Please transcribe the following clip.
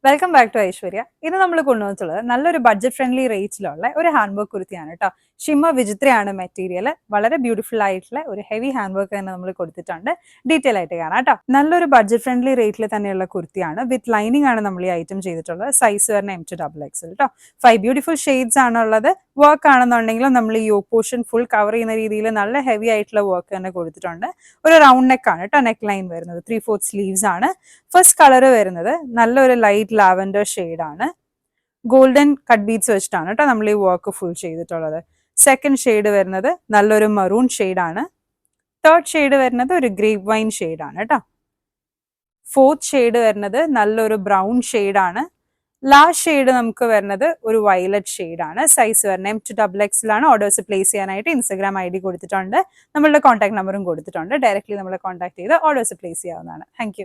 Welcome back to Aishwarya. ഇന്ന് നമ്മൾ കൊണ്ടുവന്നിട്ടുള്ളത് നല്ലൊരു ബഡ്ജറ്റ് ഫ്രണ്ട്ലി റേറ്റിലുള്ള ഒരു ഹാൻഡ് വർക്ക് കുർത്തിയാണ് കേട്ടോ. ഷിമ്മ വിചിത്രയാണ് മെറ്റീരിയൽ. വളരെ ബ്യൂട്ടിഫുൾ ആയിട്ടുള്ള ഒരു ഹെവി ഹാൻഡ് വർക്ക് തന്നെ നമ്മൾ കൊടുത്തിട്ടുണ്ട്. ഡീറ്റെയിൽ ആയിട്ട് കാണാം കേട്ടോ. നല്ലൊരു ബഡ്ജറ്റ് ഫ്രണ്ട്ലി റേറ്റിൽ തന്നെയുള്ള കുർത്തിയാണ്. വിത്ത് ലൈനിങ് ആണ് നമ്മൾ ഈ ഐറ്റം ചെയ്തിട്ടുള്ളത്. സൈസ് വരുന്ന M2XX കേട്ടോ. 5 ബ്യൂട്ടിഫുൾ ഷെയ്ഡ്സ് ആണുള്ളത്. വർക്ക് ആണെന്നുണ്ടെങ്കിലും നമ്മൾ ഈ യോക്ക് പോർഷൻ ഫുൾ കവർ ചെയ്യുന്ന രീതിയിൽ നല്ല ഹെവി ആയിട്ടുള്ള വർക്ക് തന്നെ കൊടുത്തിട്ടുണ്ട്. ഒരു റൗണ്ട് നെക്ക് ആണ് കേട്ടോ നെക്ക് ലൈൻ വരുന്നത്. 3/4 സ്ലീവ്സ് ആണ്. ഫസ്റ്റ് കളർ വരുന്നത് നല്ലൊരു ലൈറ്റ് ലാവൻഡർ ഷെയ്ഡാണ്. ഗോൾഡൻ കട്ട് ബീഡ്സ് വെച്ചിട്ടാണ് കേട്ടോ നമ്മൾ ഈ വർക്ക് ഫുൾ ചെയ്തിട്ടുള്ളത്. സെക്കൻഡ് ഷെയ്ഡ് വരുന്നത് നല്ലൊരു മറൂൺ ഷെയ്ഡാണ്. തേർഡ് ഷെയ്ഡ് വരുന്നത് ഒരു ഗ്രേപ്പ് വൈൻ ഷെയ്ഡാണ് കേട്ടോ. ഫോർത്ത് ഷെയ്ഡ് വരുന്നത് നല്ലൊരു ബ്രൗൺ ഷെയ്ഡാണ്. ലാസ്റ്റ് ഷെയ്ഡ് നമുക്ക് വരുന്നത് ഒരു വയലറ്റ് ഷെയ്ഡാണ്. സൈസ് വരുന്നത് M2XX ഓർഡേഴ്സ് പ്ലേസ് ചെയ്യാനായിട്ട് ഇൻസ്റ്റാഗ്രാം ID കൊടുത്തിട്ടുണ്ട്. നമ്മളുടെ കോൺടാക്ട് നമ്പറും കൊടുത്തിട്ടുണ്ട്. ഡയറക്റ്റ്ലി നമ്മളെ കോൺടാക്ട് ചെയ്ത് ഓർഡേഴ്സ് പ്ലേസ് ചെയ്യാവുന്നതാണ്. താങ്ക്